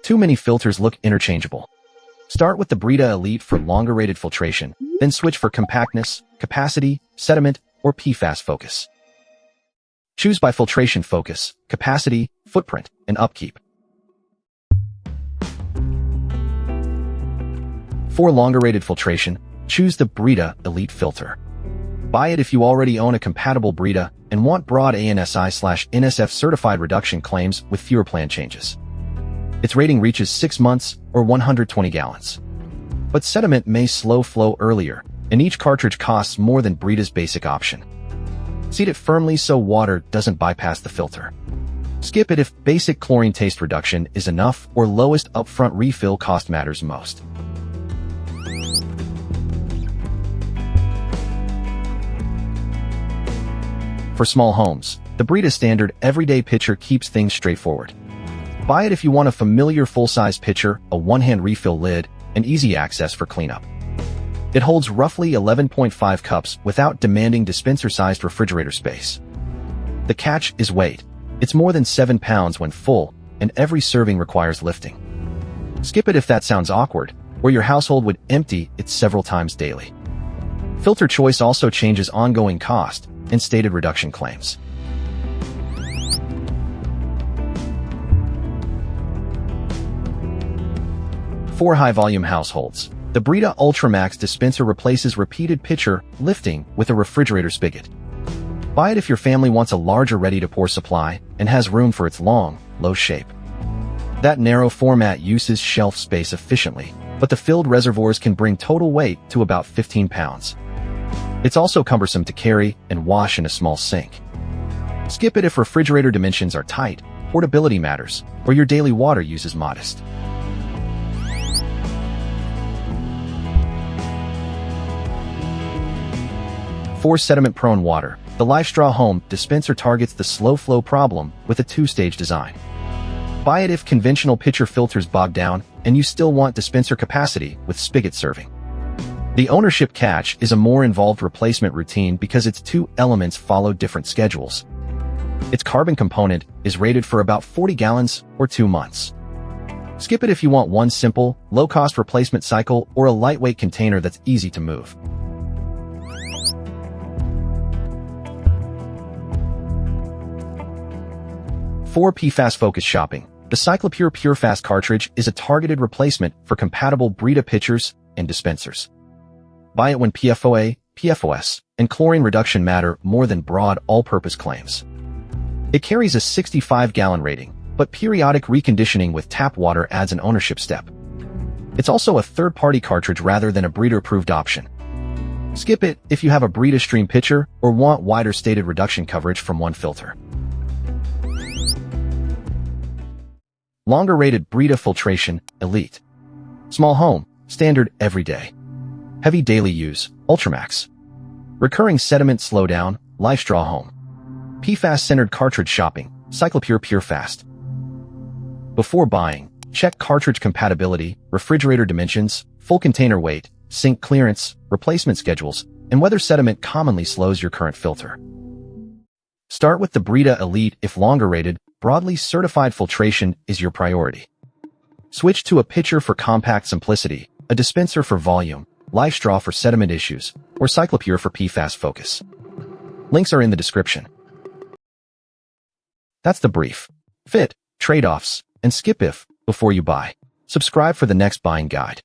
Too many filters look interchangeable. Start with the Brita Elite for longer-rated filtration, then switch for compactness, capacity, sediment, or PFAS focus. Choose by filtration focus, capacity, footprint, and upkeep. For longer-rated filtration, choose the Brita Elite Filter. Buy it if you already own a compatible Brita and want broad ANSI/NSF certified reduction claims with fewer plan changes. Its rating reaches 6 months or 120 gallons. But sediment may slow flow earlier, and each cartridge costs more than Brita's basic option. Seat it firmly so water doesn't bypass the filter. Skip it if basic chlorine taste reduction is enough or lowest upfront refill cost matters most. For small homes, the Brita Standard Everyday Pitcher keeps things straightforward. Buy it if you want a familiar full-size pitcher, a one-hand refill lid, and easy access for cleanup. It holds roughly 11.5 cups without demanding dispenser-sized refrigerator space. The catch is weight. It's more than 7 pounds when full, and every serving requires lifting. Skip it if that sounds awkward, or your household would empty it several times daily. Filter choice also changes ongoing cost and stated reduction claims. For high-volume households, the Brita Ultramax Dispenser replaces repeated pitcher lifting with a refrigerator spigot. Buy it if your family wants a larger ready-to-pour supply and has room for its long, low shape. That narrow format uses shelf space efficiently, but the filled reservoirs can bring total weight to about 15 pounds. It's also cumbersome to carry and wash in a small sink. Skip it if refrigerator dimensions are tight, portability matters, or your daily water use is modest. For sediment-prone water, the LifeStraw Home Dispenser targets the slow flow problem with a 2-stage design. Buy it if conventional pitcher filters bog down and you still want dispenser capacity with spigot serving. The ownership catch is a more involved replacement routine because its 2 elements follow different schedules. Its carbon component is rated for about 40 gallons or 2 months. Skip it if you want one simple, low-cost replacement cycle or a lightweight container that's easy to move. For PFAS-focused shopping, the Cyclopure Purefast cartridge is a targeted replacement for compatible Brita pitchers and dispensers. Buy it when PFOA, PFAS, and chlorine reduction matter more than broad all-purpose claims. It carries a 65-gallon rating, but periodic reconditioning with tap water adds an ownership step. It's also a third-party cartridge rather than a Brita-approved option. Skip it if you have a Brita Stream pitcher or want wider stated reduction coverage from one filter. Longer-rated Brita Filtration Elite. Small home, standard everyday. Heavy daily use, Ultramax. Recurring sediment slowdown, LifeStraw Home. PFAS-centered cartridge shopping, Cyclopure Purefast. Before buying, check cartridge compatibility, refrigerator dimensions, full container weight, sink clearance, replacement schedules, and whether sediment commonly slows your current filter. Start with the Brita Elite if longer-rated, broadly certified filtration is your priority. Switch to a pitcher for compact simplicity, a dispenser for volume, LifeStraw for sediment issues, or Cyclopure for PFAS focus. Links are in the description. That's the brief. Fit, trade-offs, and skip if before you buy. Subscribe for the next buying guide.